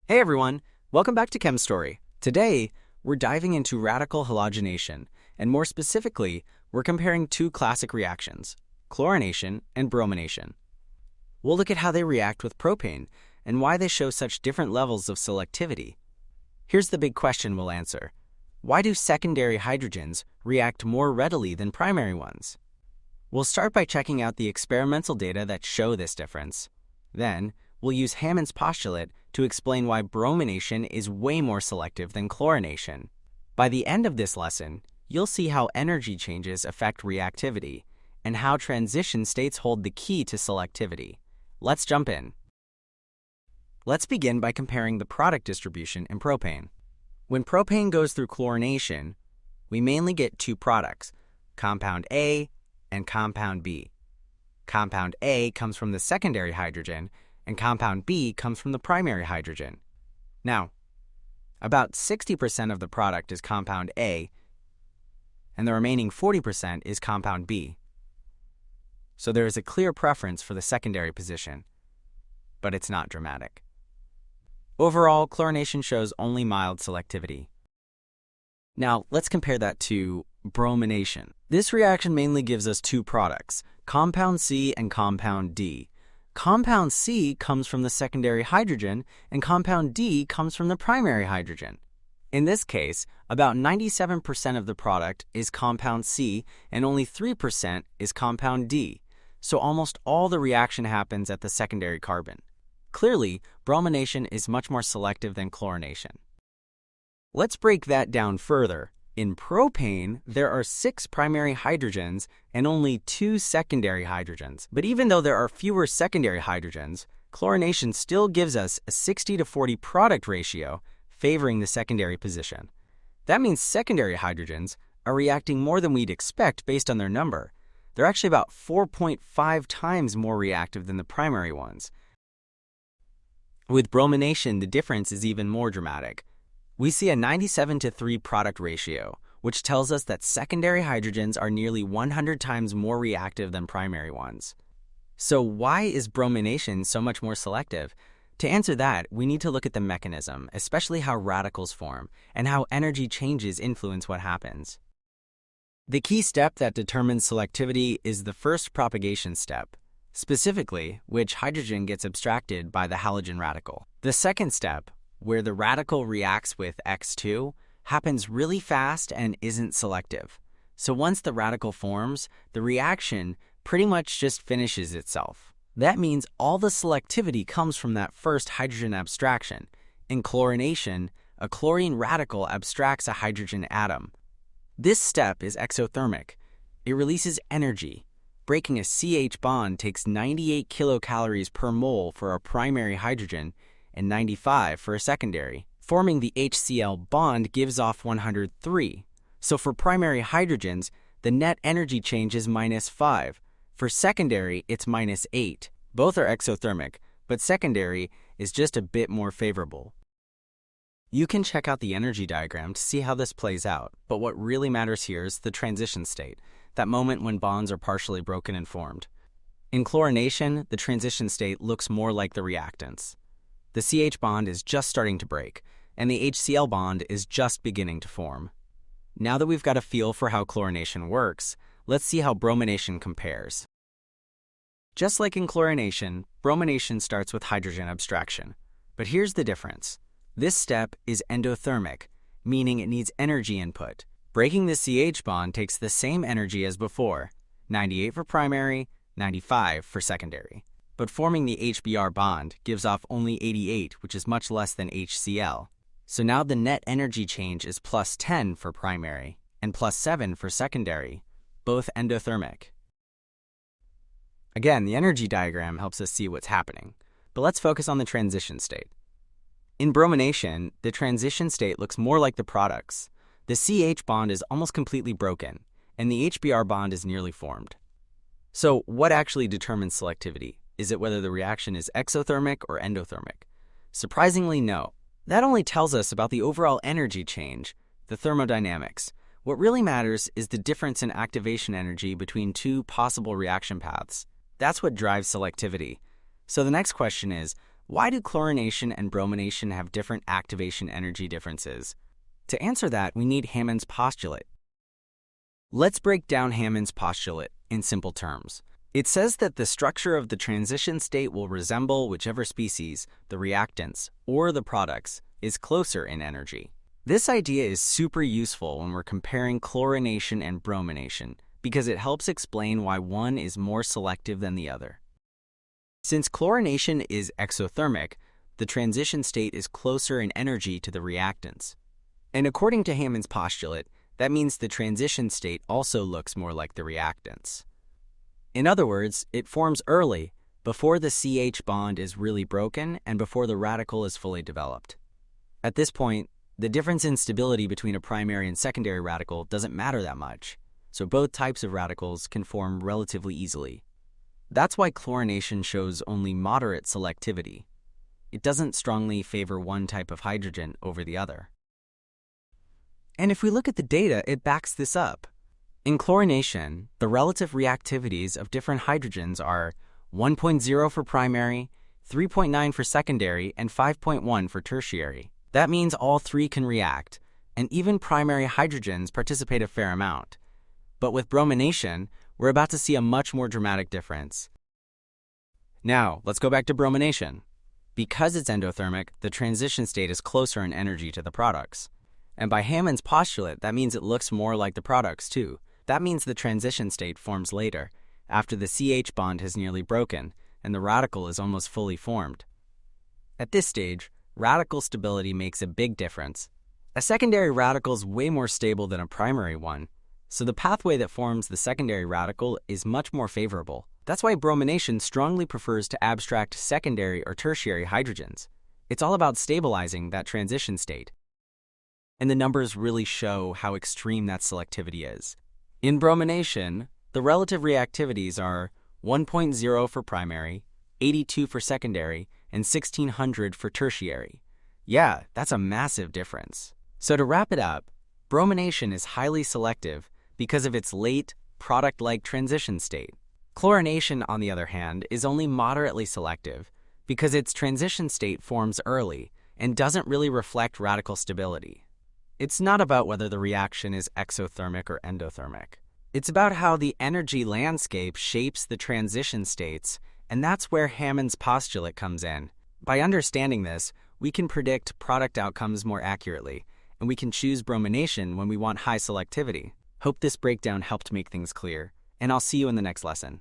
Hey everyone, welcome back to Chem Story. Today, we're diving into radical halogenation, and more specifically, we're comparing two classic reactions, chlorination and bromination. We'll look at how they react with propane and why they show such different levels of selectivity. Here's the big question we'll answer. Why do secondary hydrogens react more readily than primary ones? We'll start by checking out the experimental data that show this difference. Then, we'll use Hammond's postulate to explain why bromination is way more selective than chlorination. By the end of this lesson, you'll see how energy changes affect reactivity and how transition states hold the key to selectivity. Let's jump in. Let's begin by comparing the product distribution in propane. When propane goes through chlorination, we mainly get two products, compound A and compound B. Compound A comes from the secondary hydrogen, and compound B comes from the primary hydrogen. Now, about 60% of the product is compound A, and the remaining 40% is compound B. So there is a clear preference for the secondary position, but it's not dramatic. Overall, chlorination shows only mild selectivity. Now, let's compare that to bromination. This reaction mainly gives us two products, compound C and compound D. Compound C comes from the secondary hydrogen, and compound D comes from the primary hydrogen. In this case, about 97% of the product is compound C, and only 3% is compound D, so almost all the reaction happens at the secondary carbon. Clearly, bromination is much more selective than chlorination. Let's break that down further. In propane, there are 6 primary hydrogens and only 2 secondary hydrogens. But even though there are fewer secondary hydrogens, chlorination still gives us a 60-40 product ratio favoring the secondary position. That means secondary hydrogens are reacting more than we'd expect based on their number. They're actually about 4.5 times more reactive than the primary ones. With bromination, the difference is even more dramatic. We see a 97-3 product ratio, which tells us that secondary hydrogens are nearly 100 times more reactive than primary ones. So why is bromination so much more selective? To answer that, we need to look at the mechanism, especially how radicals form and how energy changes influence what happens. The key step that determines selectivity is the first propagation step, specifically which hydrogen gets abstracted by the halogen radical. The second step, where the radical reacts with X2, happens really fast and isn't selective. So once the radical forms, the reaction pretty much just finishes itself. That means all the selectivity comes from that first hydrogen abstraction. In chlorination, a chlorine radical abstracts a hydrogen atom. This step is exothermic. It releases energy. Breaking a CH bond takes 98 kilocalories per mole for a primary hydrogen and 95 for a secondary. Forming the HCl bond gives off 103. So for primary hydrogens, the net energy change is -5. For secondary, it's -8. Both are exothermic, but secondary is just a bit more favorable. You can check out the energy diagram to see how this plays out, but what really matters here is the transition state, that moment when bonds are partially broken and formed. In chlorination, the transition state looks more like the reactants. The CH bond is just starting to break, and the HCl bond is just beginning to form. Now that we've got a feel for how chlorination works, let's see how bromination compares. Just like in chlorination, bromination starts with hydrogen abstraction. But here's the difference. This step is endothermic, meaning it needs energy input. Breaking the CH bond takes the same energy as before, 98 for primary, 95 for secondary. But forming the HBr bond gives off only 88, which is much less than HCl. So now the net energy change is +10 for primary and +7 for secondary, both endothermic. Again, the energy diagram helps us see what's happening, but let's focus on the transition state. In bromination, the transition state looks more like the products. The CH bond is almost completely broken, and the HBr bond is nearly formed. So what actually determines selectivity? Is it whether the reaction is exothermic or endothermic? Surprisingly, no. That only tells us about the overall energy change, the thermodynamics. What really matters is the difference in activation energy between two possible reaction paths. That's what drives selectivity. So the next question is, Why do chlorination and bromination have different activation energy differences? To answer that, we need Hammond's postulate. Let's break down Hammond's postulate in simple terms. It says that the structure of the transition state will resemble whichever species, the reactants, or the products, is closer in energy. This idea is super useful when we're comparing chlorination and bromination because it helps explain why one is more selective than the other. Since chlorination is exothermic, the transition state is closer in energy to the reactants. And according to Hammond's postulate, that means the transition state also looks more like the reactants. In other words, it forms early, before the CH bond is really broken and before the radical is fully developed. At this point, the difference in stability between a primary and secondary radical doesn't matter that much, so both types of radicals can form relatively easily. That's why chlorination shows only moderate selectivity. It doesn't strongly favor one type of hydrogen over the other. And if we look at the data, it backs this up. In chlorination, the relative reactivities of different hydrogens are 1.0 for primary, 3.9 for secondary, and 5.1 for tertiary. That means all three can react, and even primary hydrogens participate a fair amount. But with bromination, we're about to see a much more dramatic difference. Now, let's go back to bromination. Because it's endothermic, the transition state is closer in energy to the products. And by Hammond's postulate, that means it looks more like the products too. That means the transition state forms later, after the CH bond has nearly broken and the radical is almost fully formed. At this stage, radical stability makes a big difference. A secondary radical is way more stable than a primary one, so the pathway that forms the secondary radical is much more favorable. That's why bromination strongly prefers to abstract secondary or tertiary hydrogens. It's all about stabilizing that transition state. And the numbers really show how extreme that selectivity is. In bromination, the relative reactivities are 1.0 for primary, 82 for secondary, and 1600 for tertiary. Yeah, that's a massive difference. So to wrap it up, bromination is highly selective because of its late, product-like transition state. Chlorination, on the other hand, is only moderately selective because its transition state forms early and doesn't really reflect radical stability. It's not about whether the reaction is exothermic or endothermic. It's about how the energy landscape shapes the transition states, and that's where Hammond's postulate comes in. By understanding this, we can predict product outcomes more accurately, and we can choose bromination when we want high selectivity. Hope this breakdown helped make things clear, and I'll see you in the next lesson.